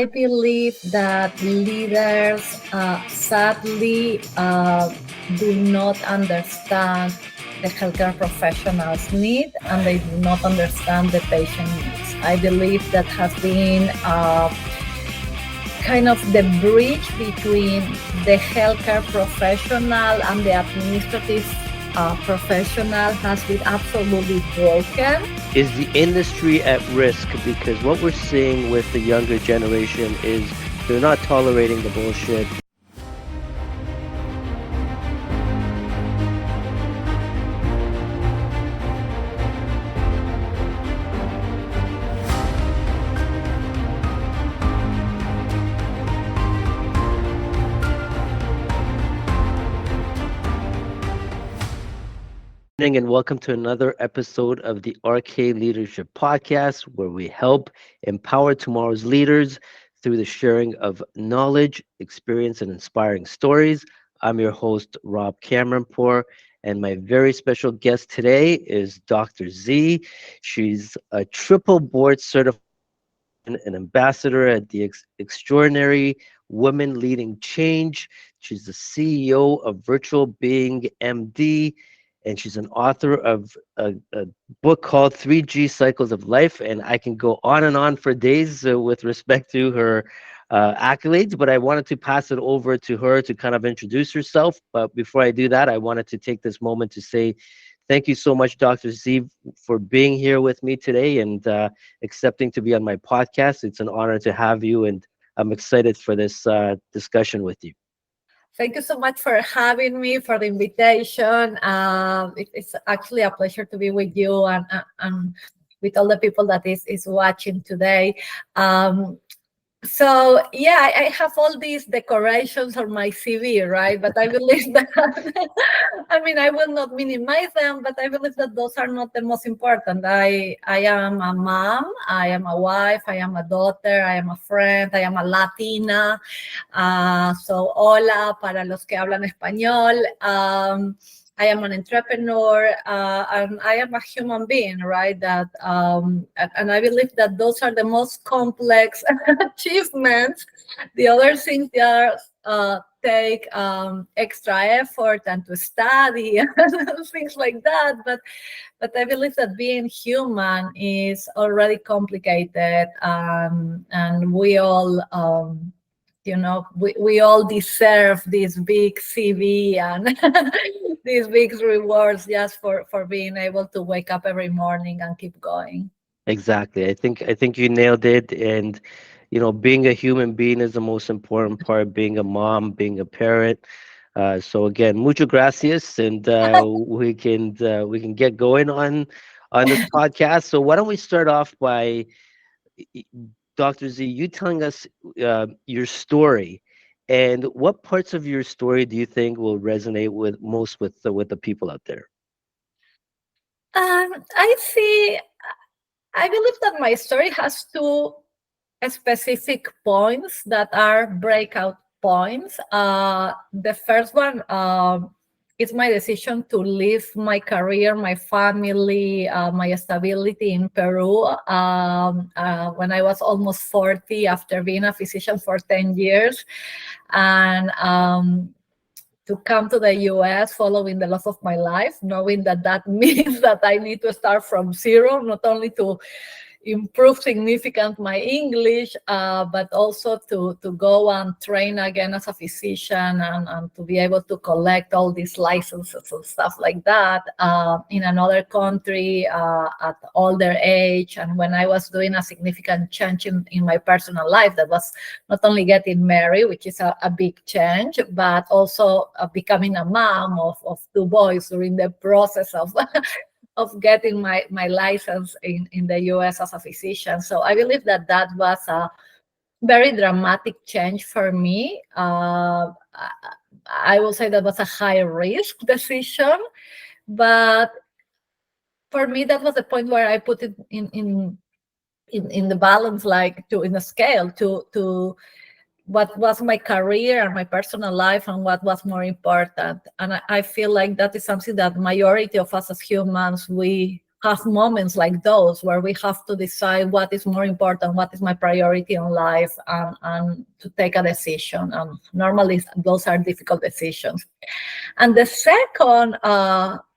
I believe that leaders sadly do not understand the healthcare professionals' need, and they do not understand the patient needs. I believe that has been kind of the bridge between the healthcare professional and the administrative professional has been absolutely broken. Is the industry at risk? Because what we're seeing with the younger generation is they're not tolerating the bullshit. And welcome to another episode of the RK Leadership Podcast, where we help empower tomorrow's leaders through the sharing of knowledge, experience, and inspiring stories. I'm your host, Rob Cameronpour, and my very special guest today is Dr. Z. She's a triple board certified an ambassador at the Extraordinary Women Leading Change. She's the CEO of Virtual Being MD, and she's an author of a book called 3G Cycles of Life. And I can go on and on for days with respect to her accolades, but I wanted to pass it over to her to kind of introduce herself. But before I do that, I wanted to take this moment to say thank you so much, Dr. Z, for being here with me today and accepting to be on my podcast. It's an honor to have you, and I'm excited for this discussion with you. Thank you so much for having me, for the invitation. It's actually a pleasure to be with you and with all the people that is watching today. So yeah, I have all these decorations on my CV, right? But I believe that, I mean, I will not minimize them, but I believe that those are not the most important. I am a mom, I am a wife, I am a daughter, I am a friend, I am a Latina. So hola para los que hablan español. I am an entrepreneur, and I am a human being, right? That and I believe that those are the most complex achievements. The other things are take extra effort and to study and things like that. But I believe that being human is already complicated, and we all. We all deserve this big CV and these big rewards just for being able to wake up every morning and keep going. Exactly. I think you nailed it. And being a human being is the most important part. Being a mom, being a parent. So again, muchas gracias, and we can get going on this podcast. So why don't we start off by Dr. Z, you telling us your story, and what parts of your story do you think will resonate with most with the people out there? I believe that my story has two specific points that are breakout points. The first one is my decision to leave my career, my family, my stability in Peru when I was almost 40 after being a physician for 10 years. And to come to the US following the loss of my life, knowing that means that I need to start from zero, not only to improve significant my English, but also to go and train again as a physician and to be able to collect all these licenses and stuff like that in another country at older age. And when I was doing a significant change in my personal life, that was not only getting married, which is a big change, but also becoming a mom of two boys during the process of getting my license in the US as a physician. So I believe that was a very dramatic change for me. I will say that was a high risk decision, but for me that was the point where I put it in the balance, like in a scale to what was my career and my personal life and what was more important. And I feel like that is something that majority of us as humans, we have moments like those where we have to decide what is more important, what is my priority in life, and to take a decision. Normally, those are difficult decisions. And the second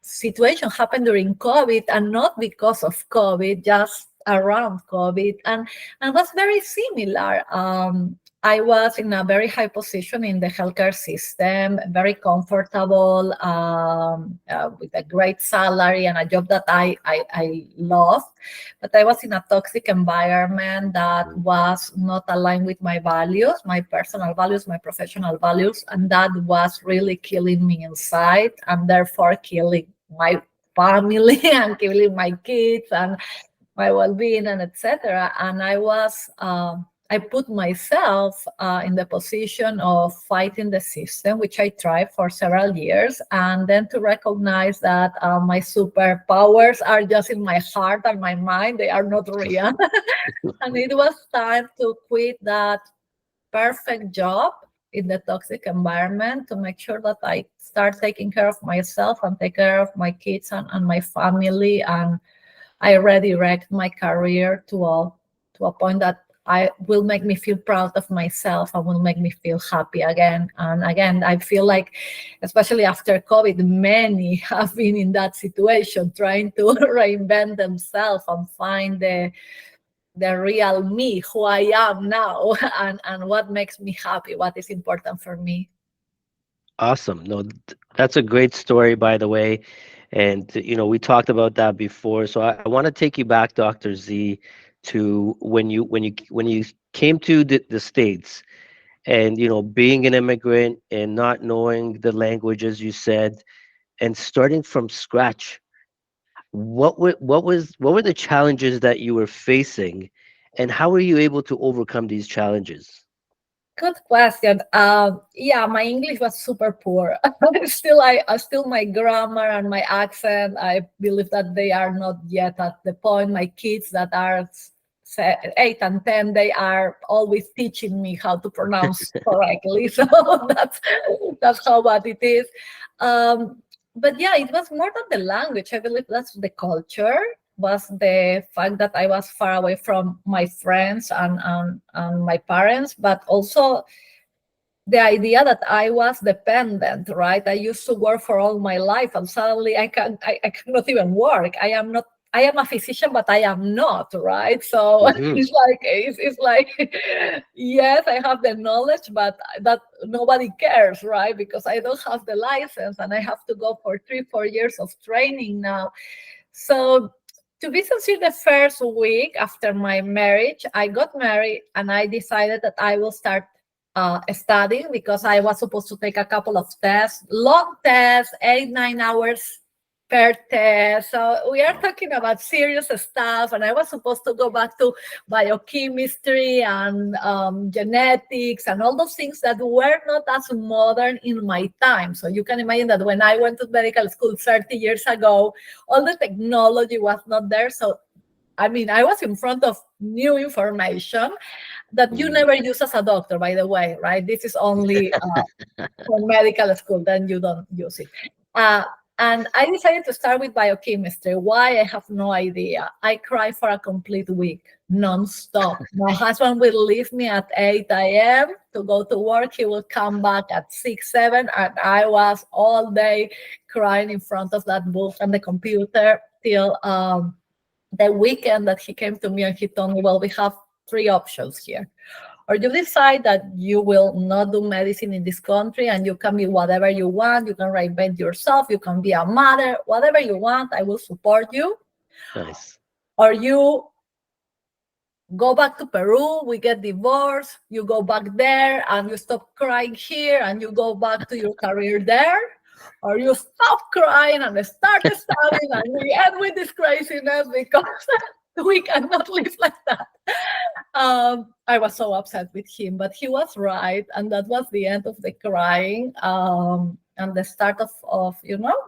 situation happened during COVID, and not because of COVID, just around COVID, and was very similar. I was in a very high position in the healthcare system, very comfortable, with a great salary and a job that I loved. But I was in a toxic environment that was not aligned with my values, my personal values, my professional values, and that was really killing me inside, and therefore killing my family and killing my kids and my well-being and etc. And I put myself in the position of fighting the system, which I tried for several years, and then to recognize that my superpowers are just in my heart and my mind; they are not real. And it was time to quit that perfect job in the toxic environment to make sure that I start taking care of myself and take care of my kids and my family. And I redirect my career to a point that I will make me feel proud of myself and will make me feel happy again. And again, I feel like, especially after COVID, many have been in that situation, trying to reinvent themselves and find the real me, who I am now, and what makes me happy, what is important for me. Awesome. No, that's a great story, by the way. And we talked about that before. So I want to take you back, Dr. Z, to when you came to the States, and being an immigrant and not knowing the language, as you said, and starting from scratch. What were the challenges that you were facing, and how were you able to overcome these challenges? Good question. Yeah, my English was super poor. Still my grammar and my accent. I believe that they are not yet at the point. My kids that are 8 and 10, they are always teaching me how to pronounce correctly. So that's how bad it is. But yeah, it was more than the language. I believe that's the culture, was the fact that I was far away from my friends and my parents, but also the idea that I was dependent, right? I used to work for all my life, and suddenly I cannot even work. I am a physician, but I am not, right? So Hmm. it's like yes, I have the knowledge, but that nobody cares, right? Because I don't have the license, and I have to go for 3-4 years of training now. So, to be sincere, the first week after my marriage, I got married and I decided that I will start studying, because I was supposed to take a couple of tests, long tests, 8-9 hours per test. So we are talking about serious stuff, and I was supposed to go back to biochemistry and genetics and all those things that were not as modern in my time. So you can imagine that when I went to medical school 30 years ago, all the technology was not there. So I mean, I was in front of new information that you Hmm. never use as a doctor, by the way, right? This is only for medical school, then you don't use it. Uh, and I decided to start with biochemistry. Why? I have no idea. I cried for a complete week, non-stop. My husband will leave me at 8 a.m. to go to work. He will come back at 6, 7, and I was all day crying in front of that book and the computer till the weekend that he came to me and he told me, well, we have three options here. Or you decide that you will not do medicine in this country and you can be whatever you want. You can reinvent yourself. You can be a mother, whatever you want. I will support you. Nice. Or you go back to Peru, we get divorced, you go back there and you stop crying here and you go back to your career there, or you stop crying and start studying and we end with this craziness because we cannot live like that. I was so upset with him, but he was right, and that was the end of the crying. And the start of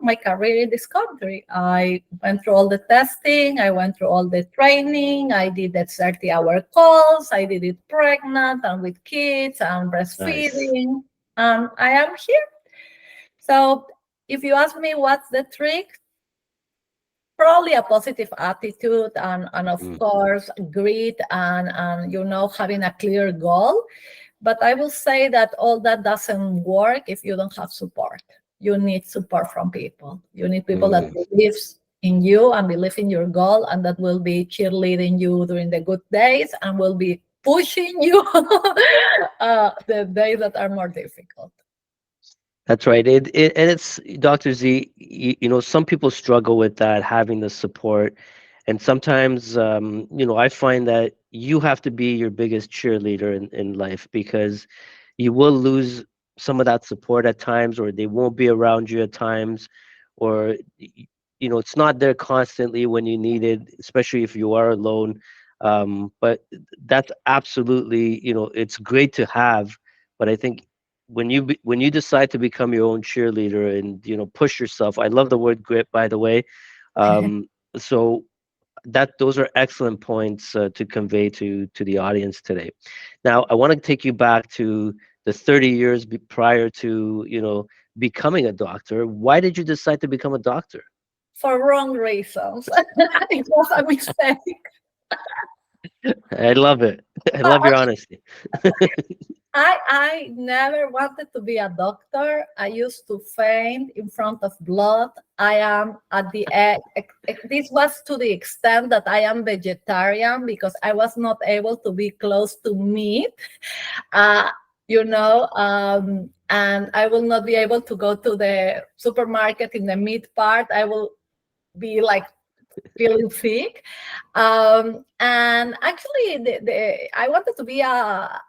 my career in this country. I went through all the testing, I went through all the training, I did the 30-hour calls, I did it pregnant and with kids and Nice. breastfeeding, and I am here. So if you ask me what's the trick, probably a positive attitude, and of Mm, course grit, and having a clear goal. But I will say that all that doesn't work if you don't have support. You need support from people. You need people that mm. believe in you and believe in your goal, and that will be cheerleading you during the good days and will be pushing you the days that are more difficult. That's right. And it's Dr. Z, some people struggle with that, having the support. And sometimes, I find that you have to be your biggest cheerleader in life, because you will lose some of that support at times, or they won't be around you at times, or, it's not there constantly when you need it, especially if you are alone. But that's absolutely, it's great to have. But I think when you decide to become your own cheerleader and push yourself, I love the word grit, by the way. um so that those are excellent points to convey to the audience today. Now I want to take you back to the 30 years prior to becoming a doctor. Why did you decide to become a doctor? For wrong reasons. It was a mistake. I love it. I love your honesty. I never wanted to be a doctor. I used to faint in front of blood. I am at the end. This was to the extent that I am vegetarian because I was not able to be close to meat. Uh, and I will not be able to go to the supermarket in the meat part. I will be like feeling sick. And actually, I wanted to be a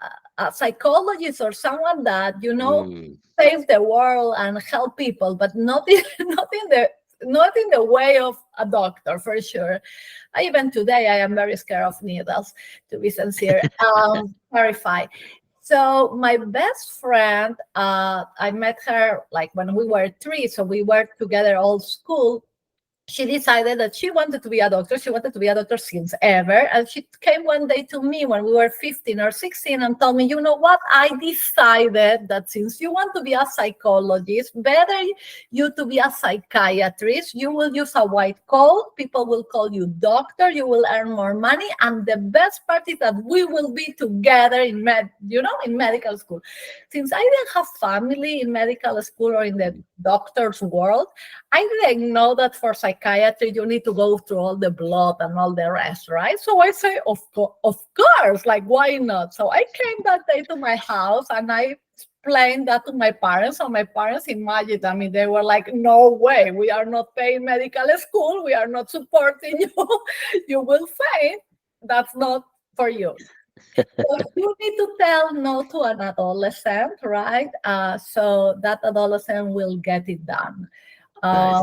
psychologist or someone that Mm, save the world and help people, but not in, not in the way of a doctor, for sure. Even today, I am very scared of needles, to be sincere. Terrified. So my best friend, I met her like when we were 3, so we were together all school. She decided that she wanted to be a doctor. She wanted to be a doctor since ever. And she came one day to me when we were 15 or 16 and told me, you know what? I decided that since you want to be a psychologist, better you to be a psychiatrist. You will use a white coat. People will call you doctor. You will earn more money. And the best part is that we will be together in in medical school. Since I didn't have family in medical school or in the doctor's world, I didn't know that for psychiatry you need to go through all the blood and all the rest, right? So I say, of course, like why not? So I came that day to my house and I explained that to my parents. So my parents imagined, I mean, they were like, no way, we are not paying medical school, we are not supporting you, you will faint. That's not for you. So you need to tell no to an adolescent, right? So that adolescent will get it done. nice.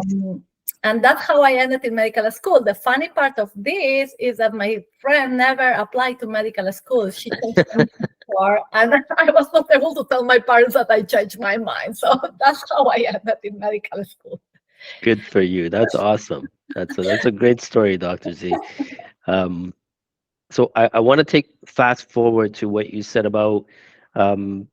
And that's how I ended in medical school. The funny part of this is that my friend never applied to medical school. She changed her mind before, and I was not able to tell my parents that I changed my mind. So that's how I ended in medical school. Good for you. That's awesome. That's a great story, Dr. Z. Um, so I want to take fast forward to what you said about um,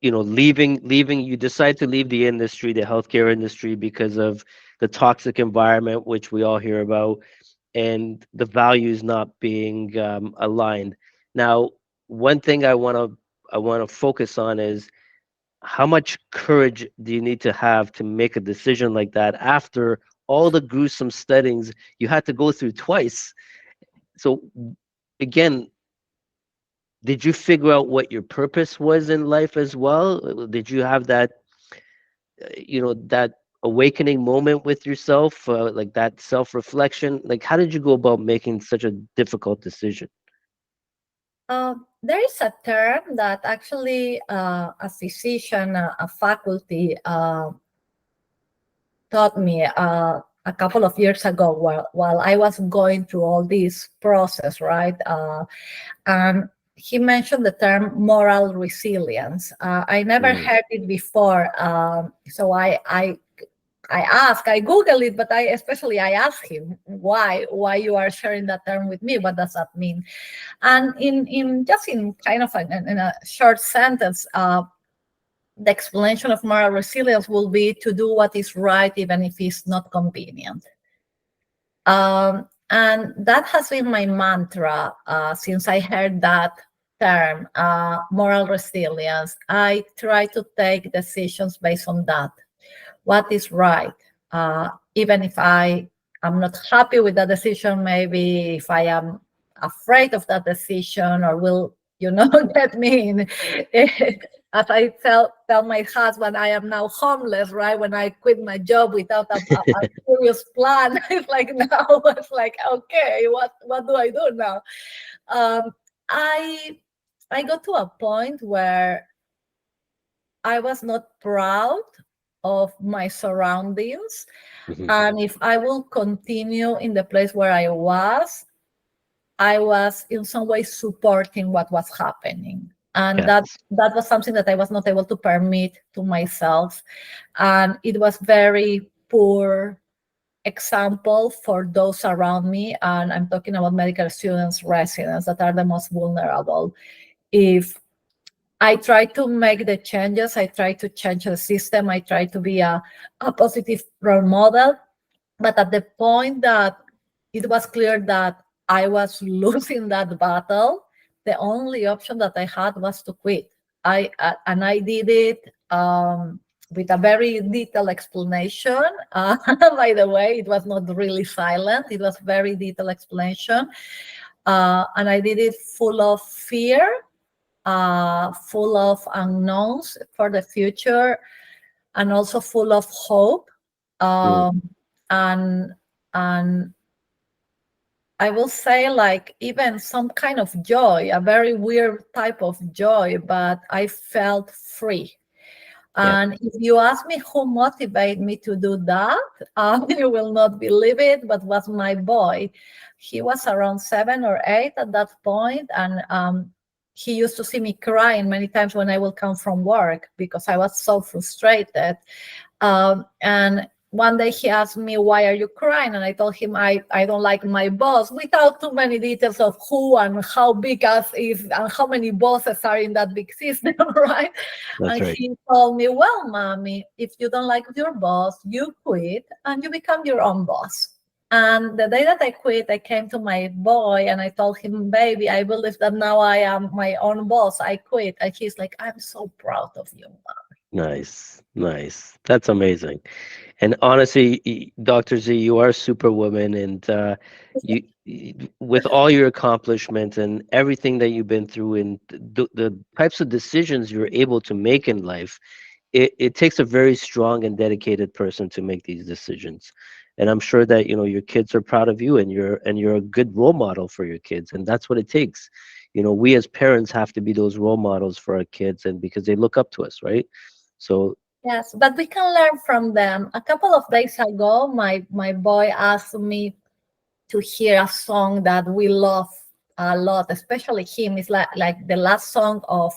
leaving. You decide to leave the industry, the healthcare industry, because of the toxic environment, which we all hear about, and the values not being aligned. Now, one thing I want to focus on is how much courage do you need to have to make a decision like that after all the gruesome studies you had to go through twice? So again, did you figure out what your purpose was in life as well? Did you have that awakening moment with yourself, like that self-reflection? Like, how did you go about making such a difficult decision? There is a term that actually a physician, a faculty taught me a couple of years ago while I was going through all this process, right? And he mentioned the term moral resilience. I never Mm, heard it before, so I asked, I Googled it, but I asked him why you are sharing that term with me. What does that mean? And in just in kind of in a short sentence, the explanation of moral resilience will be to do what is right even if it's not convenient. And that has been my mantra since I heard that term, moral resilience. I try to take decisions based on that. What is right? Even if I am not happy with that decision, maybe if I am afraid of that decision or will, get me in. As I tell my husband, I am now homeless, right? When I quit my job without a serious plan, it's like now it's like, okay, what do I do now? Um, I I got to a point where I was not proud of my surroundings. Hmm. And if I will continue in the place where I was in some way supporting what was happening. And that Yes. that was something that I was not able to permit to myself. And it was very poor example for those around me. And I'm talking about medical students, residents that are the most vulnerable. If I try to make the changes. I try to change the system. I try to be a positive role model. But at the point that it was clear that I was losing that battle, the only option that I had was to quit. And I did it with a very detailed explanation. By the way, it was not really silent. It was very detailed explanation. And I did it full of fear, full of unknowns for the future, and also full of hope, Mm. um, and and I will say like even some kind of joy, a very weird type of joy, but I felt free. Yeah. And if you ask me who motivated me to do that, you will not believe it, but was my boy. He was around 7 or 8 at that point, and he used to see me crying many times when I would come from work because I was so frustrated. And one day he asked me, "Why are you crying?" And I told him I don't like my boss, without too many details of who and how big us is and how many bosses are in that big system, right? That's And right. he told me, "Well, mommy, if you don't like your boss, you quit and you become your own boss." And the day that I quit, I came to my boy and I told him, "Baby, I believe that now I am my own boss. I quit." And he's like, "I'm so proud of you." Nice. Nice. That's amazing. And honestly, Dr. Z, you are superwoman, and with all your accomplishments and everything that you've been through, and the types of decisions you're able to make in life, it takes a very strong and dedicated person to make these decisions. And I'm sure that your kids are proud of you, and you're a good role model for your kids, and that's what it takes. We as parents have to be those role models for our kids, and because they look up to us, right? So Yes, but we can learn from them. A couple of days ago, my boy asked me to hear a song that we love a lot, especially him. It's like the last song of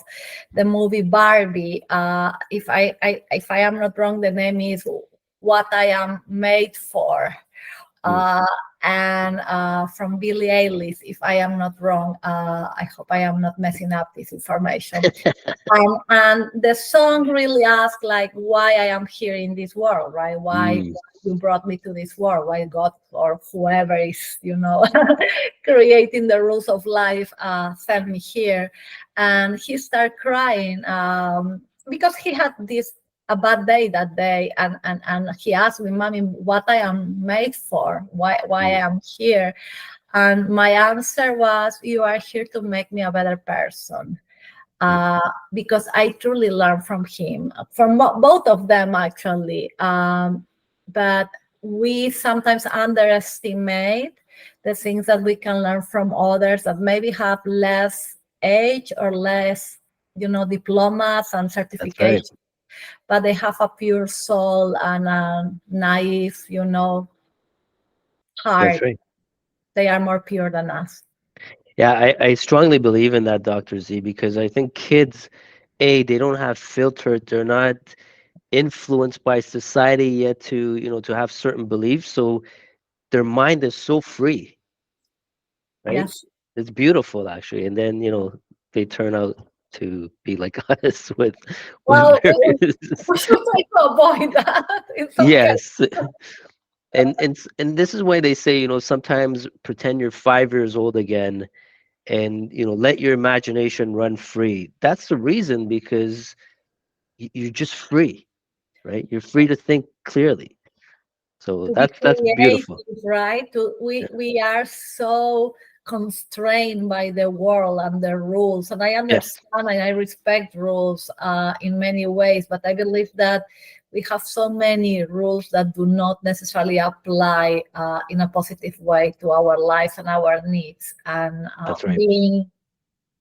the movie Barbie. If I am not wrong, the name is "What I Am Made For." mm, uh, and from Billie Eilish, if I am not wrong. I hope I am not messing up this information. And the song really asks like why I am here in this world, right? Why mm, you brought me to this world? Why God or whoever is, creating the rules of life sent me here? And he started crying because he had this a bad day that day, and he asked me, "Mommy, what I am made for? Why mm, I am here?" And my answer was, "You are here to make me a better person." mm. uh, because I truly learned from him, from both of them actually. But we sometimes underestimate the things that we can learn from others that maybe have less age or less, diplomas and That's right. certifications, but they have a pure soul and a naive, That's heart. right. They are more pure than us. Yeah, I strongly believe in that, Dr. Z, because I think kids, they don't have filtered, they're not influenced by society yet to have certain beliefs. So their mind is so free, right? Yes. It's beautiful actually. And then, they turn out to be like us with Well, we, various we should try to avoid that. It's okay. yes. And this is why they say, sometimes pretend you're 5 years old again, and let your imagination run free. That's the reason, because you're just free, right? You're free to think clearly. So To be that's beautiful. creative, right? Yeah. We are so constrained by the world and the rules, and I Yes, understand and I respect rules in many ways, but I believe that we have so many rules that do not necessarily apply in a positive way to our lives and our needs. And that's right. being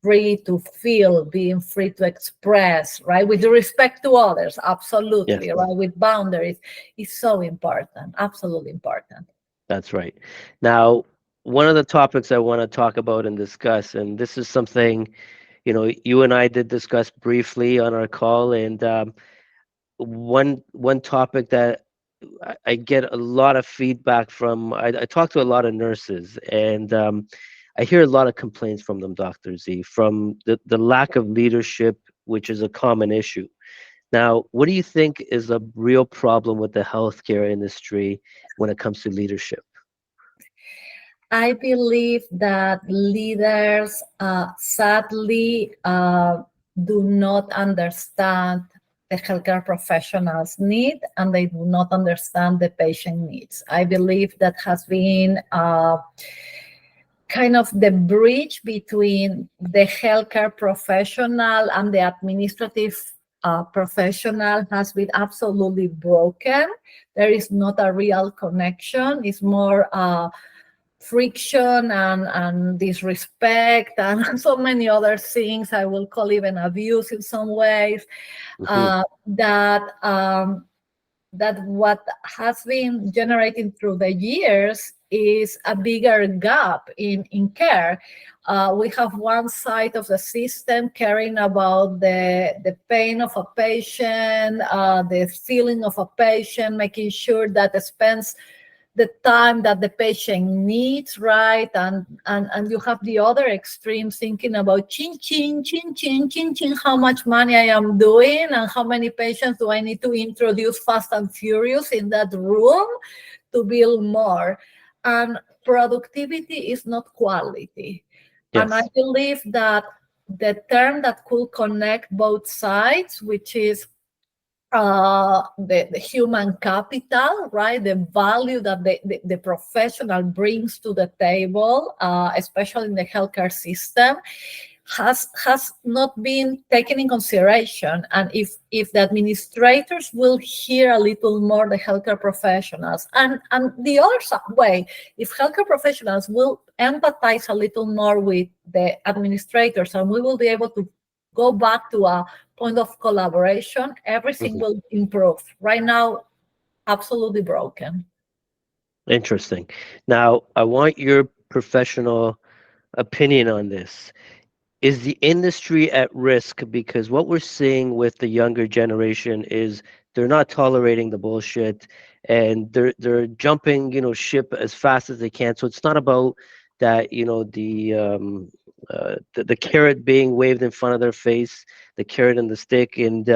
free to feel, being free to express, right? With respect to others, Yes, absolutely, right? With boundaries is so important, absolutely important. that's right. Now, one of the topics I want to talk about and discuss, and this is something, you and I did discuss briefly on our call, and one topic that I get a lot of feedback from. I talk to a lot of nurses, and I hear a lot of complaints from them, Dr. Z, from the lack of leadership, which is a common issue. Now, what do you think is a real problem with the healthcare industry when it comes to leadership? I believe that leaders sadly do not understand the healthcare professionals' need, and they do not understand the patient needs. I believe that has been kind of the bridge between the healthcare professional and the administrative professional has been absolutely broken. There is not a real connection. It's more friction and disrespect and so many other things. I will call even abuse in some ways. Hmm. That what has been generating through the years is a bigger gap in care. We have one side of the system caring about the pain of a patient, the feeling of a patient, making sure that it spends the time that the patient needs, right? And you have the other extreme thinking about chin chin chin chin chin chin, how much money I am doing and how many patients do I need to introduce fast and furious in that room to build more. And productivity is not quality. And I Yes. believe that the term that could connect both sides, which is the human capital, right? The value that the professional brings to the table, especially in the healthcare system, has not been taken in consideration. And if the administrators will hear a little more the healthcare professionals, and the other way, if healthcare professionals will empathize a little more with the administrators, and we will be able to go back to a point of collaboration, everything Hmm. will improve. Right now, absolutely broken. Interesting. Now, I want your professional opinion on this. Is the industry at risk? Because what we're seeing with the younger generation is they're not tolerating the bullshit, and they're jumping, ship as fast as they can. So it's not about that, the carrot being waved in front of their face, the carrot and the stick. And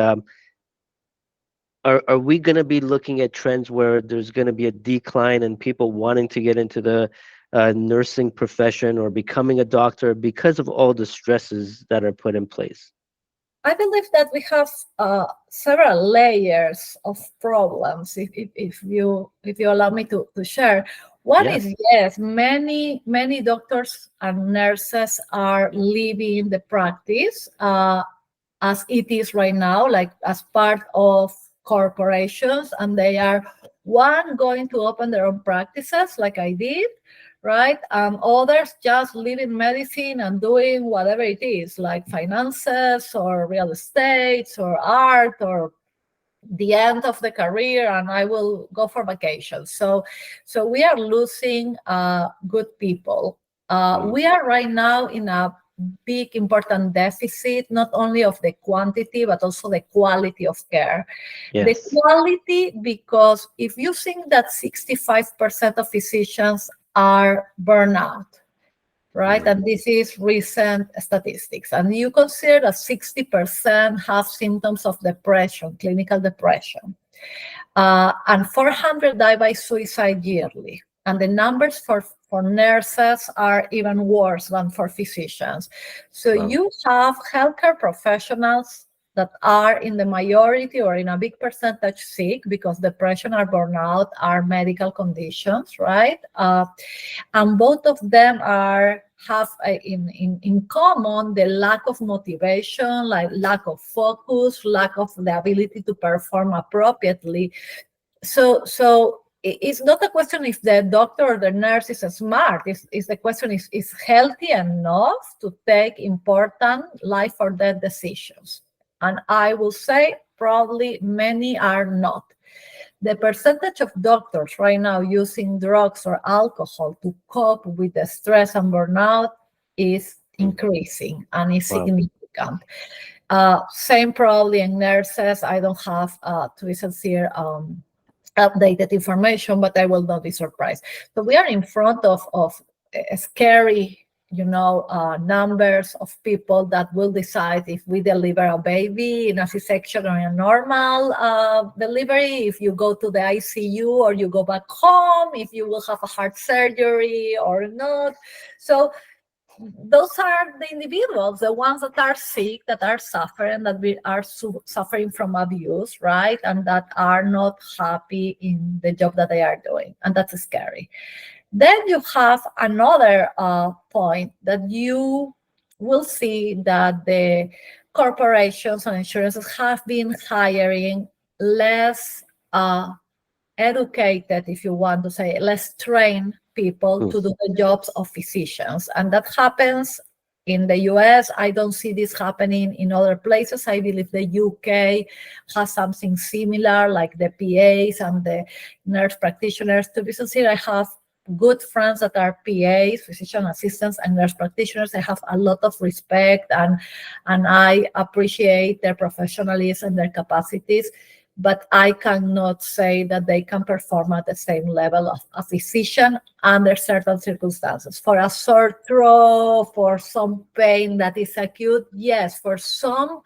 are we going to be looking at trends where there's going to be a decline in people wanting to get into the nursing profession or becoming a doctor because of all the stresses that are put in place? I believe that we have several layers of problems. If you allow me to share, one Yes. is yes, many doctors and nurses are leaving the practice as it is right now, like as part of corporations, and they are one going to open their own practices, like I did, right? Others just leaving medicine and doing whatever it is, like finances or real estate or art or the end of the career, and I will go for vacation. So we are losing good people. Mm. We are right now in a big important deficit, not only of the quantity but also the quality of care. The Yes. quality, because if you think that 65% of physicians are burnout, right? Mm. And this is recent statistics. And you consider that 60% have symptoms of depression, clinical depression. and 400 die by suicide yearly. And the numbers for nurses are even worse than for physicians. So Wow. you have healthcare professionals that are in the majority or in a big percentage sick because depression or burnout are medical conditions, right? And both of them have in common the lack of motivation, like lack of focus, lack of the ability to perform appropriately. So it's not a question if the doctor or the nurse is smart. It's the question is healthy enough to take important life or death decisions. And I will say probably many are not. The percentage of doctors right now using drugs or alcohol to cope with the stress and burnout is Mm. increasing and is Wow. significant. Same probably in nurses. I don't have, to be sincere, updated information, but I will not be surprised. So we are in front of scary, numbers of people that will decide if we deliver a baby in a C-section or a normal delivery, if you go to the ICU or you go back home, if you will have a heart surgery or not. So those are the individuals, the ones that are sick, that are suffering, that we are suffering from abuse, right? And that are not happy in the job that they are doing. And that's scary. Then you have another point that you will see that the corporations and insurances have been hiring less educated, if you want to say, less trained people Mm. to do the jobs of physicians. And that happens in the US. I don't see this happening in other places. I believe the UK has something similar, like the PAs and the nurse practitioners. To be sincere, I have good friends that are PAs, physician assistants, and nurse practitioners. I have a lot of respect and I appreciate their professionalism and their capacities, but I cannot say that they can perform at the same level of a physician under certain circumstances. For a sore throat, for some pain that is acute, yes. For some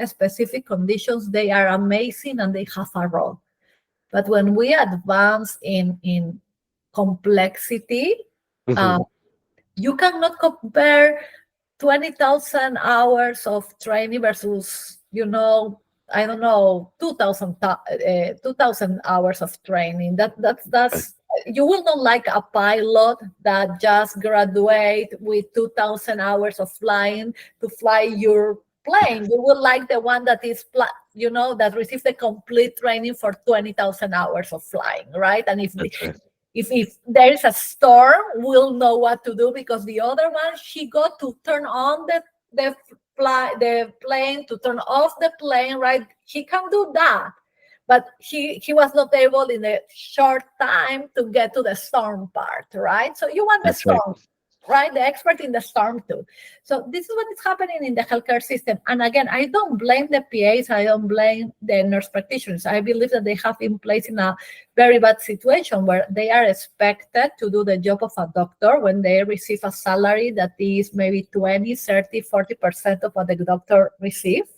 specific conditions, they are amazing and they have a role. But when we advance in complexity, uh, Mhm. you cannot compare 20,000 hours of training versus, I don't know, 2,000 hours of training. Right. That's you will not like a pilot that just graduate with 2,000 hours of flying to fly your plane. You will like the one that is, that receives the complete training for 20,000 hours of flying, right? And That's right. if there is a storm, we'll know what to do, because the other one, she got to turn on the plane, to turn off the plane, right? He can do that, but he was not able in a short time to get to the storm part, right? So you want the That's right. storm, right? The expert in the storm too. So this is what is happening in the healthcare system. And again, I don't blame the PAs, I don't blame the nurse practitioners. I believe that they have been placed in a very bad situation where they are expected to do the job of a doctor when they receive a salary that is maybe 20, 30, 40% of what the doctor receives.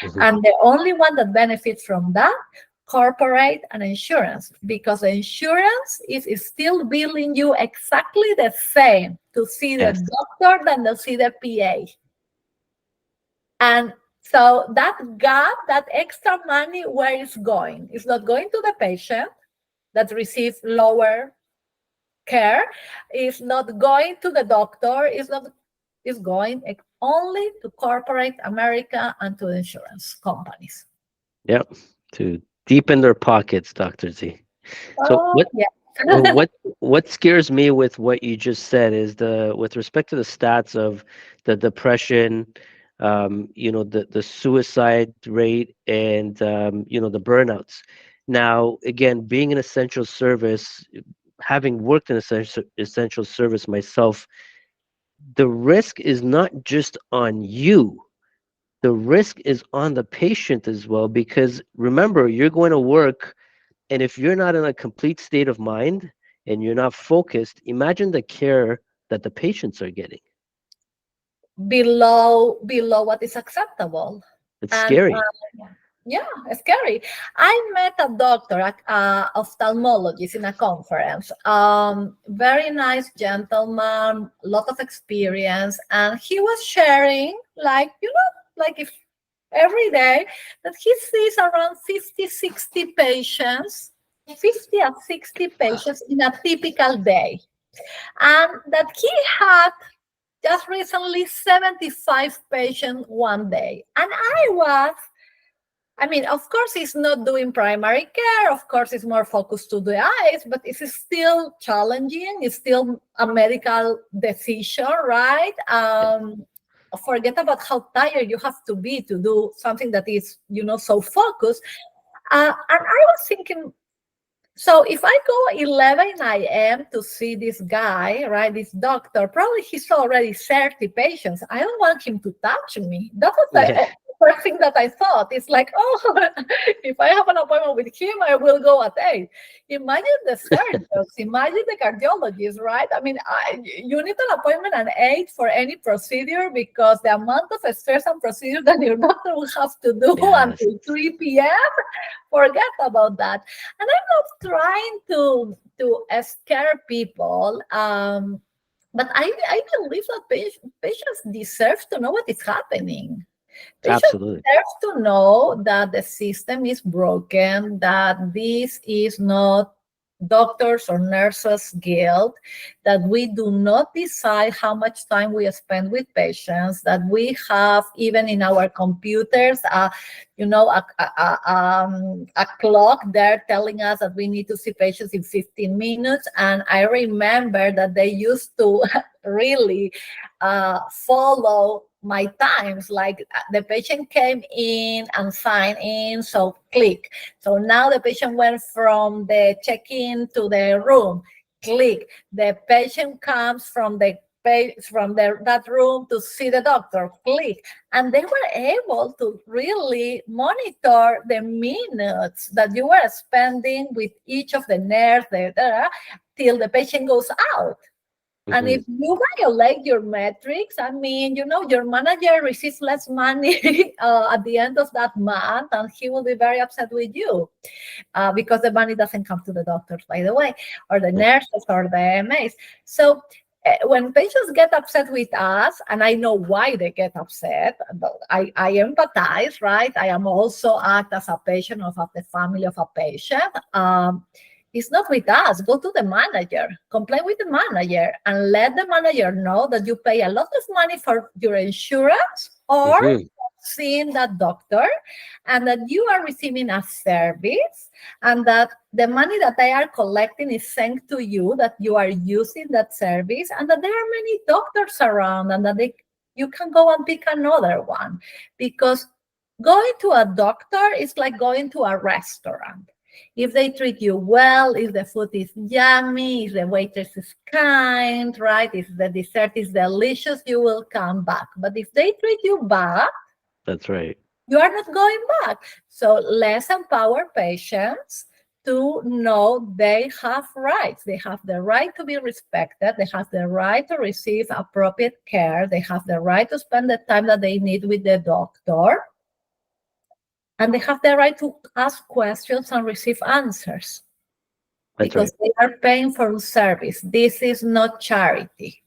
Mhm. And the only one that benefits from that, corporate and insurance, because the insurance is still billing you exactly the same to see the Yes, doctor than to see the PA. And so that gap, that extra money, where is going? It's not going to the patient that receives lower care. It's not going to the doctor. It's going only to corporate America and to the insurance companies. yep. To deepen their pockets, Dr. Z. So Oh, what yeah. uh, what what scares me with what you just said is with respect to the stats of the depression, the suicide rate, and the burnouts. Now, again, being an essential service, having worked in essential service myself, the risk is not just on you. The risk is on the patient as well, because remember, you're going to work, and if you're not in a complete state of mind and you're not focused, imagine the care that the patients are getting. Below what is acceptable. It's And scary. Yeah, scary. I met a doctor, a ophthalmologist in a conference. Very nice gentleman, lot of experience, and he was sharing, like, like if every day that he sees around 50, 60 patients, 50 or 60 patients in a typical day, and that he had just recently 75 patients one day. And I mean, of course, he's not doing primary care. Of course, it's more focused to the eyes, but it's still challenging. It's still a medical decision, right? Forget about how tired you have to be to do something that is, so focused. And I was thinking, so if I go 11 a.m. to see this guy, right, this doctor, probably he's already 30 patients. I don't want him to touch me. That was the Yeah. first thing that I thought. It's like, oh, if I have an appointment with him, I will go at 8. Imagine the surgeons, imagine the cardiologist, right? I mean, you need an appointment at 8 for any procedure because the amount of stress and procedure that your doctor will have to do Yes. until 3 p.m., forget about that. And I'm not trying to scare people, but I believe that patients deserve to know what is happening. Patients Absolutely. deserve to know that the system is broken, that this is not doctors or nurses' guilt, that we do not decide how much time we spend with patients, that we have, even in our computers, a clock there telling us that we need to see patients in 15 minutes. And I remember that they used to really follow my times, like the patient came in and signed in, so click. So now the patient went from the check-in to the room, click. The patient comes from that room to see the doctor, click. And they were able to really monitor the minutes that you were spending with each of the nurses till the patient goes out. And Hmm. if you violate your metrics, I mean, your manager receives less money at the end of that month, and he will be very upset with you because the money doesn't come to the doctors, by the way, or the nurses or the MAs. So when patients get upset with us, and I know why they get upset, I empathize, right? I am also act as a patient of the family of a patient. It's not with us. Go to the manager, complain with the manager, and let the manager know that you pay a lot of money for your insurance or Hmm. seeing that doctor, and that you are receiving a service, and that the money that they are collecting is sent to you, that you are using that service, and that there are many doctors around, and that you can go and pick another one. Because going to a doctor is like going to a restaurant. If they treat you well, if the food is yummy, if the waitress is kind, right? If the dessert is delicious, you will come back. But if they treat you bad, That's right. you are not going back. So let's empower patients to know they have rights. They have the right to be respected. They have the right to receive appropriate care. They have the right to spend the time that they need with the doctor. And they have the right to ask questions and receive answers That's right. because they are paying for service. This is not charity.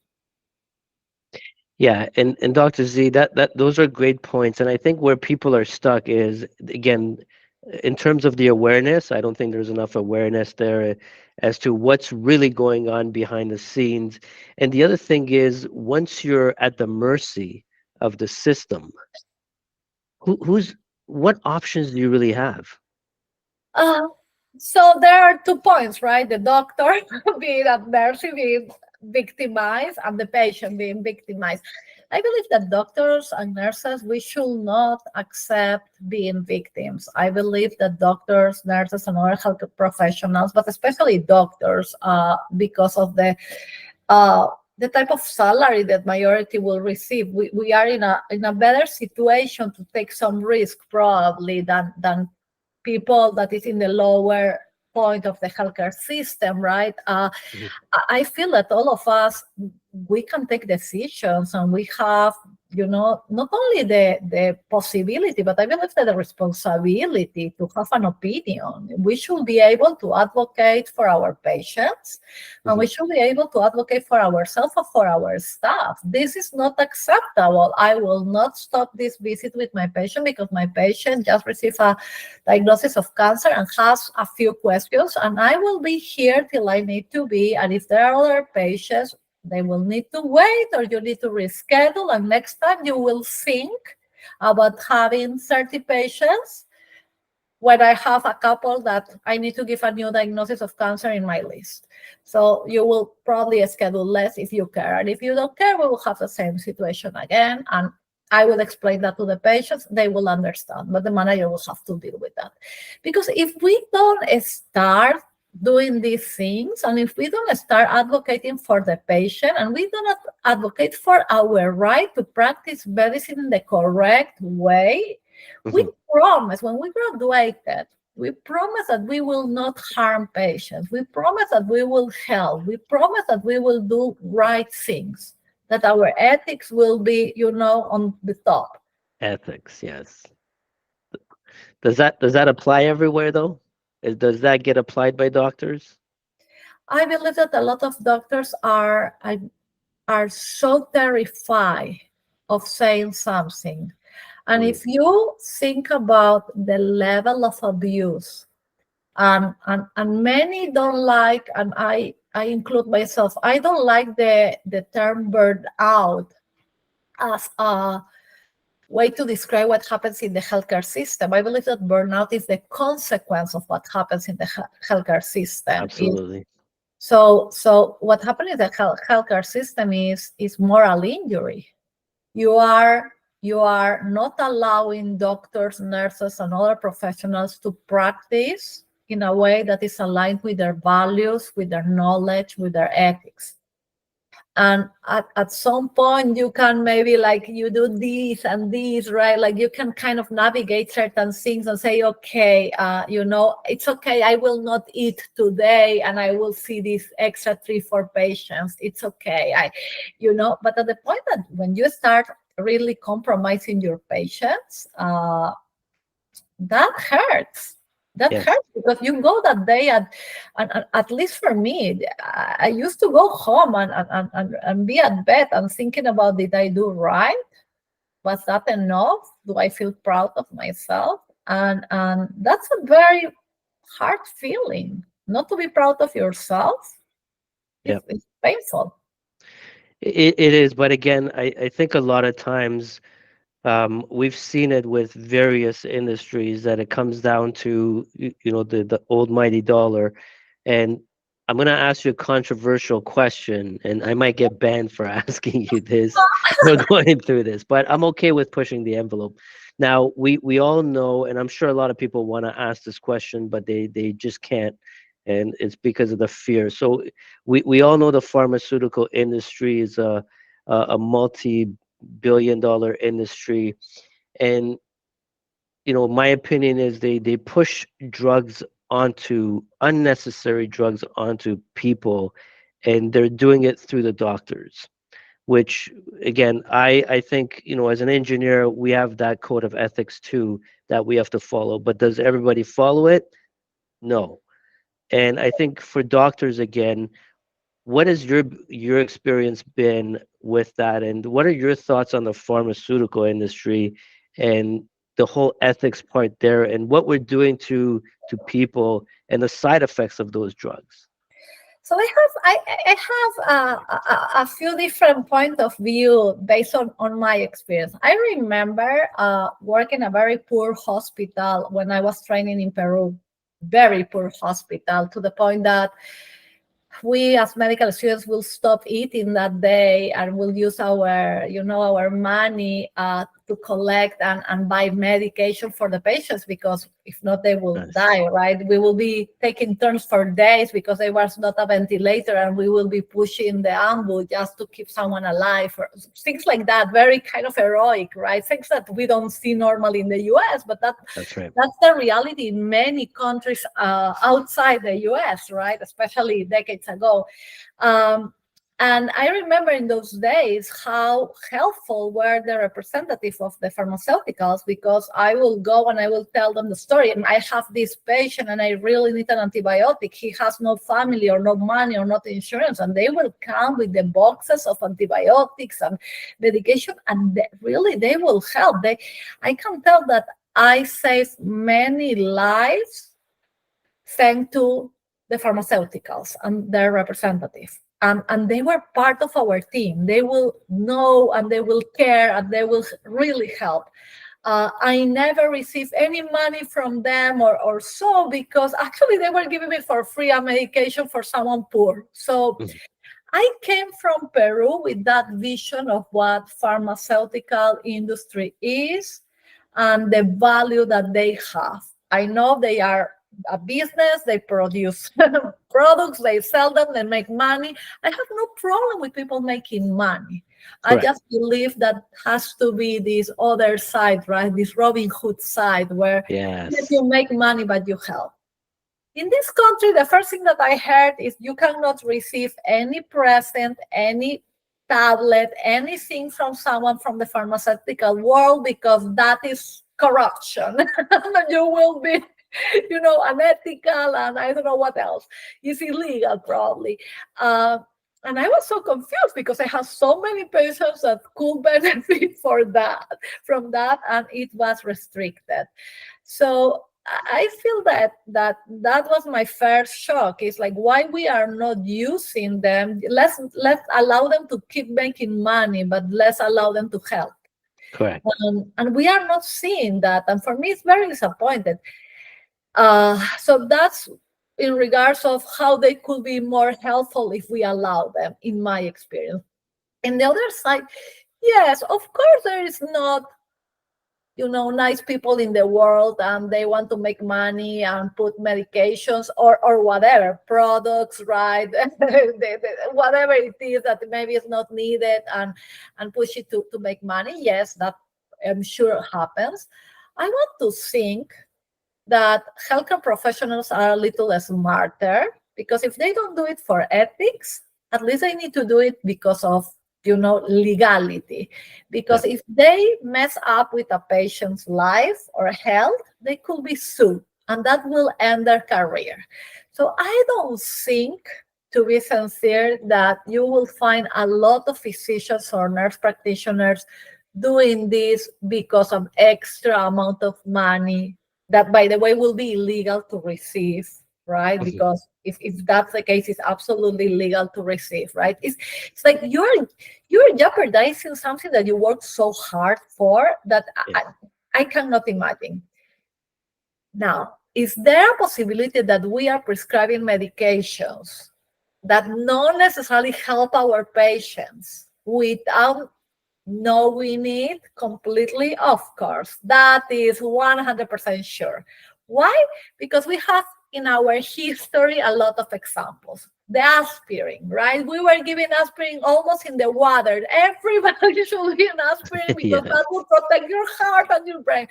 Yeah, and Dr. Z, that those are great points. And I think where people are stuck is, again, in terms of the awareness, I don't think there's enough awareness there as to what's really going on behind the scenes. And the other thing is, once you're at the mercy of the system, who's what options do you really have? Uh, so there are 2 points, right? The doctor being at mercy, being victimized, and the patient being victimized. I believe that doctors and nurses, we should not accept being victims. I believe that doctors, nurses, and other health professionals, but especially doctors, because of uh, the type of salary that majority will receive, we are in a better situation to take some risk probably than people that is in the lower point of the healthcare system, right? Mhm. I feel that all of us, we can take decisions, and we have not only the possibility, but I believe that the responsibility to have an opinion. We should be able to advocate for our patients, and we Mhm. should be able to advocate for ourselves or for our staff. This is not acceptable. I will not stop this visit with my patient because my patient just received a diagnosis of cancer and has a few questions, and I will be here till I need to be. And if there are other patients, they will need to wait, or you need to reschedule, and next time you will think about having 30 patients when I have a couple that I need to give a new diagnosis of cancer in my list. So you will probably schedule less if you care. And if you don't care, we will have the same situation again. And I will explain that to the patients. They will understand, but the manager will have to deal with that. Because if we don't start doing these things, and if we don't start advocating for the patient, and we do not advocate for our right to practice medicine in the correct way, we Mhm. promise when we graduated, we promise that we will not harm patients. We promise that we will help. We promise that we will do right things, that our ethics will be, on the top. Ethics, yes. Does that apply everywhere though? Does that get applied by doctors? I believe that a lot of doctors are so terrified of saying something. And Mm, if you think about the level of abuse, and many don't like, and I include myself, I don't like the term burned out as a way to describe what happens in the healthcare system. I believe that burnout is the consequence of what happens in the healthcare system. absolutely. So what happened in the healthcare system is moral injury. You are not allowing doctors, nurses, and other professionals to practice in a way that is aligned with their values, with their knowledge, with their ethics. And at some point you can maybe, like, you do this and this, right? Like, you can kind of navigate certain things and say, okay, it's okay, I will not eat today and I will see these extra 3 4 patients. It's okay. But at the point that when you start really compromising your patients, that hurts. That Yes. hurts because you go that day, and at least for me, I used to go home and be at bed and thinking about, did I do right? Was that enough? Do I feel proud of myself? And that's a very hard feeling. Not to be proud of yourself, Yeah. it's painful. It is, but again, I think a lot of times we've seen it with various industries that it comes down to the old mighty dollar. And I'm going to ask you a controversial question, and I might get banned for asking you this or going through this, but I'm okay with pushing the envelope. Now, we all know, and I'm sure a lot of people want to ask this question, but they just can't, and it's because of the fear. So we all know the pharmaceutical industry is a multi-billion-dollar industry, and my opinion is they push drugs onto unnecessary drugs onto people, and they're doing it through the doctors, which again, I think, as an engineer, we have that code of ethics too that we have to follow, but does everybody follow it? No. And I think for doctors, again, what has your experience been with that, and what are your thoughts on the pharmaceutical industry and the whole ethics part there, and what we're doing to people and the side effects of those drugs? So I have a few different point of view based on my experience. I remember working a very poor hospital when I was training in Peru. Very poor hospital, to the point that we as medical students will stop eating that day and will use our money to collect and buy medication for the patients, because if not they will Nice. die, right? We will be taking turns for days because there was not a ventilator, and we will be pushing the ambulance just to keep someone alive, or things like that. Very kind of heroic, right? Things that we don't see normally in the US, but That's right. that's the reality in many countries outside the US, right? Especially decades ago. Um, And I remember in those days how helpful were the representative of the pharmaceuticals, because I will go and I will tell them the story. And I have this patient and I really need an antibiotic. He has no family or no money or not insurance. And they will come with the boxes of antibiotics and medication. And really, they will help. I can tell that I saved many lives thanks to the pharmaceuticals and their representative. And they were part of our team. They will know and they will care and they will really help. I never received any money from them or so, because actually they were giving me for free a medication for someone poor. So I came from Peru with that vision of what pharmaceutical industry is and the value that they have. I know they are a business, they produce products, they sell them, they make money. I have no problem with people making money. I Correct. just believe that has to be this other side, right? This Robin Hood side where yes, Yes. you make money, but you help. In this country, the first thing that I heard is you cannot receive any present, any tablet, anything from someone from the pharmaceutical world, because that is corruption. You will be, unethical, and I don't know what else. It's illegal, probably. And I was so confused because I have so many patients that could benefit from that, and it was restricted. So I feel that was my first shock. It's like, why we are not using them. Let's allow them to keep making money, but let's allow them to help. Correct. And we are not seeing that. And for me, it's very disappointed. So that's in regards of how they could be more helpful if we allow them, in my experience. And the other side, yes, of course, there is not nice people in the world, and they want to make money and put medications or whatever products, right? Whatever it is that maybe is not needed, and push it to make money. Yes, that I'm sure happens. I want to think that healthcare professionals are a little smarter, because if they don't do it for ethics, at least they need to do it because of legality. Because if they mess up with a patient's life or health, they could be sued, and that will end their career. So I don't think, to be sincere, that you will find a lot of physicians or nurse practitioners doing this because of extra amount of money that, by the way, will be illegal to receive, right? Because if that's the case, it's absolutely legal to receive, right? It's like you're jeopardizing something that you worked so hard for, that I cannot imagine. Now, is there a possibility that we are prescribing medications that not necessarily help our patients without knowing it completely? Of course, that is 100% sure. Why? Because we have in our history a lot of examples. The aspirin, right? We were giving aspirin almost in the water. Everybody should give aspirin because that will protect your heart and your brain.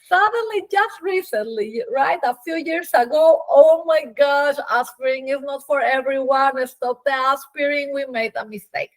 Suddenly, just recently, right, a few years ago, oh my gosh, aspirin is not for everyone. Stop the aspirin. We made a mistake.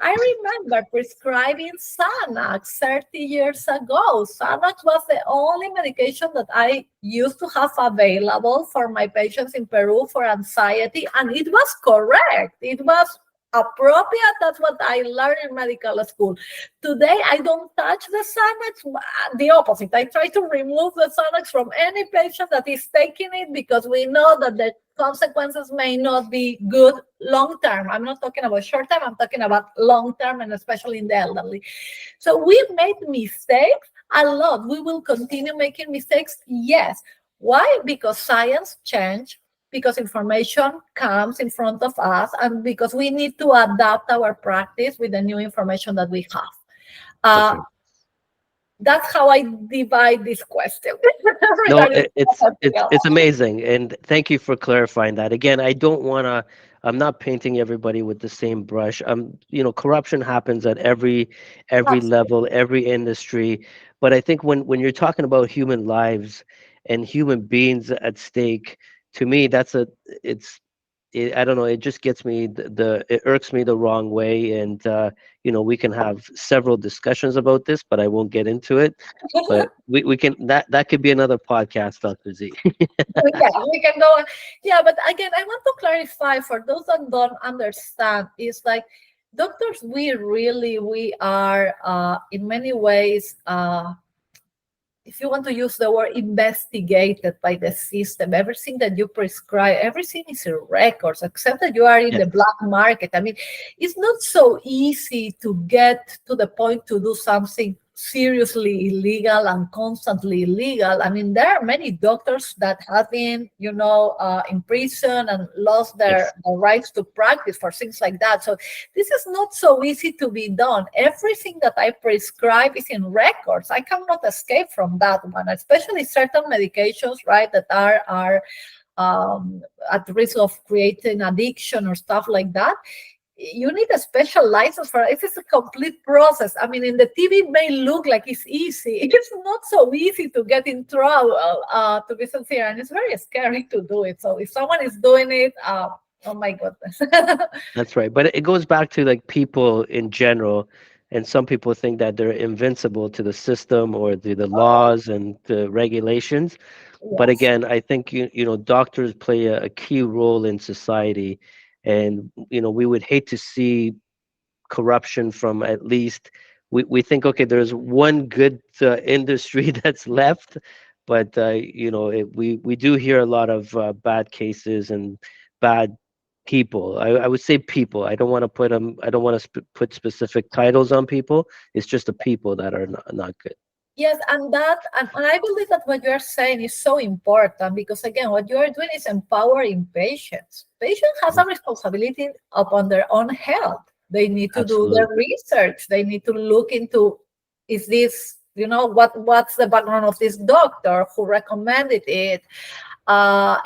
I remember prescribing Xanax 30 years ago. Xanax was the only medication that I used to have available for my patients in Peru for anxiety, and it was correct. It was appropriate. That's what I learned in medical school. Today, I don't touch the Xanax. The opposite. I try to remove the Xanax from any patient that is taking it, because we know that the consequences may not be good long term. I'm not talking about short term, I'm talking about long term, and especially in the elderly. So we've made mistakes a lot. We will continue making mistakes. Yes. Why? Because science changed, because information comes in front of us, and because we need to adapt our practice with the new information that we have. That's how I divide this question. No, it's amazing, and thank you for clarifying that. Again, I'm not painting everybody with the same brush. Corruption happens at every level, every industry. But I think when you're talking about human lives and human beings at stake, to me, it's I don't know, it just gets me it irks me the wrong way. And we can have several discussions about this, but I won't get into it. But we can, that could be another podcast, Dr. Z. Yeah, we can go. Yeah, but again, I want to clarify for those that don't understand. Is like doctors, we are in many ways. If you want to use the word investigated by the system, everything that you prescribe, everything is in records, except that you are in Yes. the black market. I mean, it's not so easy to get to the point to do something seriously illegal and constantly illegal. I mean, there are many doctors that have been, in prison and lost Yes. their rights to practice for things like that. So this is not so easy to be done. Everything that I prescribe is in records. I cannot escape from that one, especially certain medications, right, that are at risk of creating addiction or stuff like that. You need a special license for it. It's a complete process. I mean, in the TV, it may look like it's easy. It's not so easy to get in trouble, to be sincere, and it's very scary to do it. So if someone is doing it, oh my goodness. That's right. But it goes back to like people in general. And some people think that they're invincible to the system or to the laws and the regulations. But Yes. again, I think doctors play a key role in society, and we would hate to see corruption from at least, we think, okay, there's one good industry that's left, but we do hear a lot of bad cases and bad people. I would say people. I don't want to put them. I don't want to put specific titles on people. It's just the people that are not good. Yes, and I believe that what you are saying is so important because again, what you are doing is empowering patients. Patients has Mhm. a responsibility upon their own health. They need to do their Absolutely. research. They need to look into, is this, what's the background of this doctor who recommended it?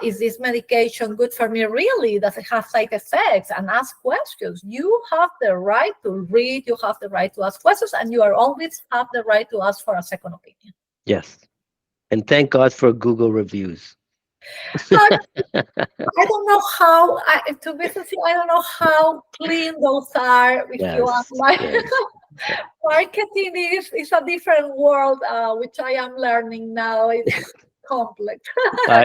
Is this medication good for me? Really, does it have side effects? And ask questions. You have the right to read, you have the right to ask questions, and you are always have the right to ask for a second opinion. Yes. And thank God for Google reviews. I, I don't know how, to be sincere, I don't know how clean those are. If you ask Yes. my Yes. marketing is a different world, which I am learning now. It's complex.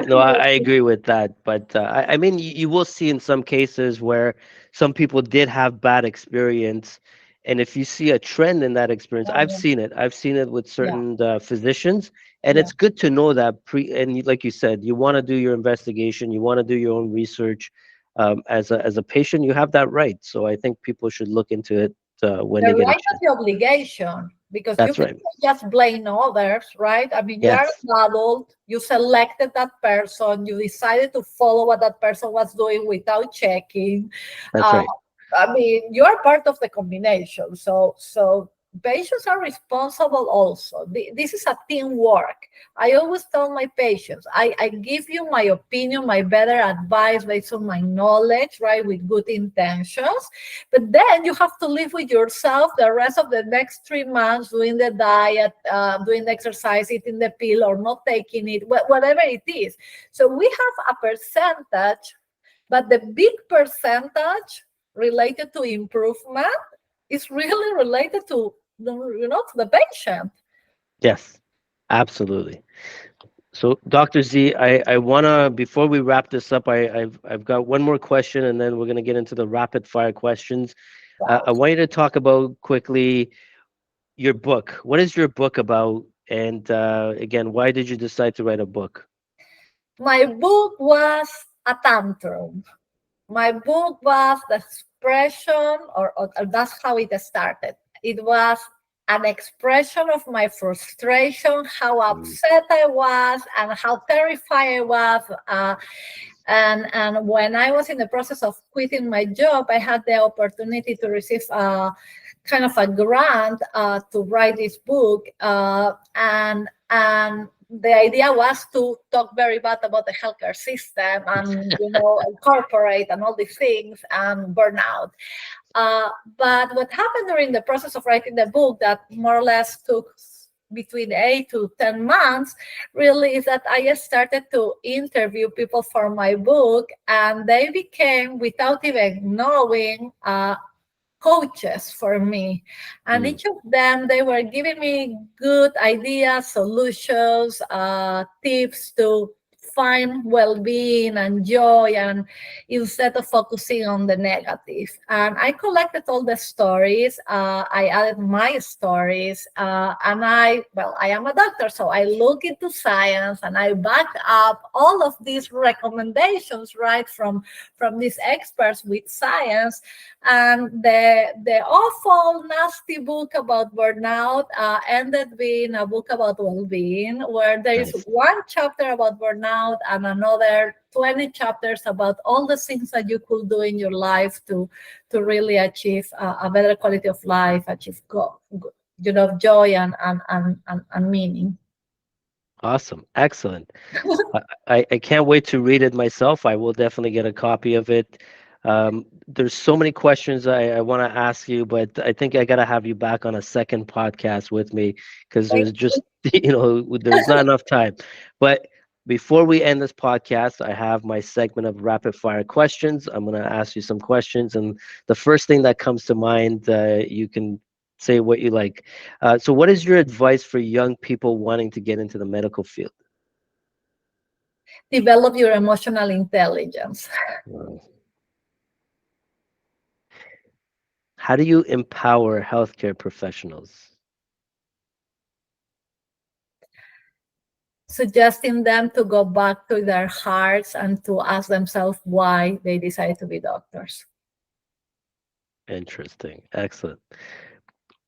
No, I agree with that, but I mean, you will see in some cases where some people did have bad experience, and if you see a trend in that experience, I've seen it. I've seen it with Yeah, certain physicians, and yeah. it's good to know that like you said, you want to do your investigation, you want to do your own research. As a patient, you have that right. So I think people should look into it when The they get a right of chance. the obligation, because you That's can right. just blame others, right? I mean, you are Yes, an adult, you selected that person, you decided to follow what that person was doing without checking. that's Uh, right. I mean, you are part of the combination. So patients are responsible also. This is a teamwork. I always tell my patients, I give you my opinion, my better advice based on my knowledge, right, with good intentions. But then you have to live with yourself the rest of the next 3 months, doing the diet, doing the exercise, eating the pill, or not taking it, whatever it is. So we have a percentage, but the big percentage related to improvement is really related to to the patient. Yes, absolutely. So, Dr. Z, I wanna, before we wrap this up, I've got one more question, and then we're gonna get into the rapid fire questions. Wow. I want you to talk about quickly your book. What is your book about? And again, why did you decide to write a book? My book was a tantrum. My book was the expression, or that's how it started. It was an expression of my frustration, how Mm. upset I was, and how terrified I was. And when I was in the process of quitting my job, I had the opportunity to receive a kind of a grant to write this book, and the idea was to talk very bad about the healthcare system and and corporate and all these things and burnout. Uh, but what happened during the process of writing the book that more or less took between 8 to 10 months really is that I started to interview people for my book, and they became, without even knowing, coaches for me. And Mm, each of them, they were giving me good ideas, solutions, tips to find well-being and joy, and instead of focusing on the negative. And I collected all the stories. I added my stories, and I am a doctor, so I look into science and I back up all of these recommendations, right, from these experts with science. And the awful, nasty book about burnout ended being a book about well-being, where there is nice. one chapter about burnout and another 20 chapters about all the things that you could do in your life to really achieve a better quality of life, achieve joy and meaning. Awesome. Excellent. I can't wait to read it myself. I will definitely get a copy of it. There's so many questions I want to ask you, but I think I got to have you back on a second podcast with me because Thank there's just, there's not enough time. But before we end this podcast, I have my segment of rapid fire questions. I'm going to ask you some questions, and the first thing that comes to mind, you can say what you like. So, what is your advice for young people wanting to get into the medical field? Develop your emotional intelligence. Uh, How do you empower healthcare professionals? Suggesting them to go back to their hearts and to ask themselves why they decided to be doctors. Interesting. Excellent.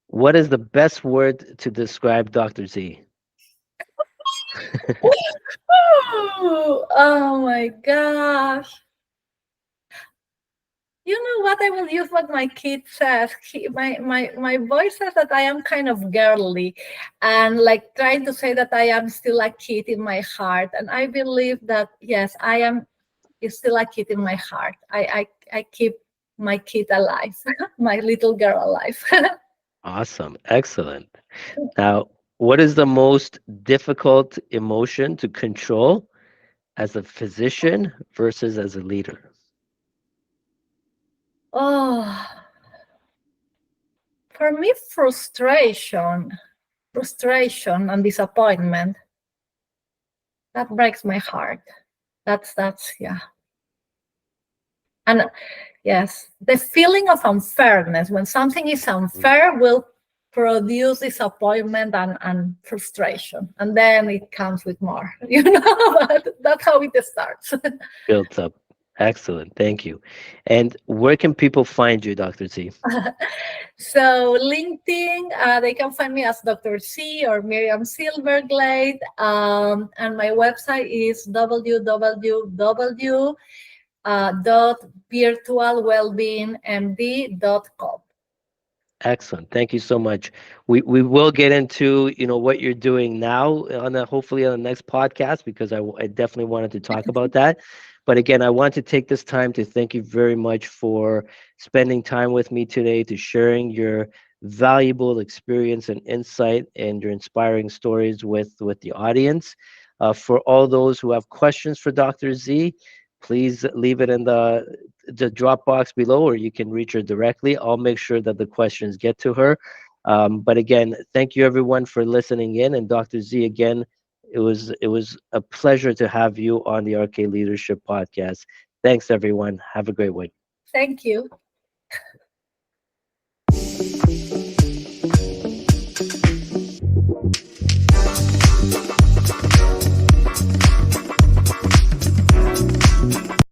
What is the best word to describe Dr. Z? Oh my gosh. You know what? I will use what my kid says. My boy says that I am kind of girly and like trying to say that I am still a kid in my heart. And I believe that, yes, I am still a kid in my heart. I keep my kid alive, my little girl alive. Awesome. Excellent. Now, what is the most difficult emotion to control as a physician versus as a leader? Oh, for me, frustration and disappointment, that breaks my heart. That's yeah. And yes, the feeling of unfairness, when something is Mm, unfair, will produce disappointment and frustration. And then it comes with more, but that's how it starts. built up. Excellent. Thank you. And where can people find you, Dr. Z? So LinkedIn, they can find me as Dr.Z or Miriam Zylberglait. And my website is www.virtualwellbeingmd.com. Excellent. Thank you so much. We will get into what you're doing now on the hopefully on the next podcast because I definitely wanted to talk about that. But again, I want to take this time to thank you very much for spending time with me today, to sharing your valuable experience and insight and your inspiring stories with the audience. For all those who have questions for Dr. Z, please leave it in the drop box below, or you can reach her directly. I'll make sure that the questions get to her. But again, thank you everyone for listening in. And Dr. Z, again, it was a pleasure to have you on the RK Leadership Podcast. Thanks everyone. Have a great one. Thank you.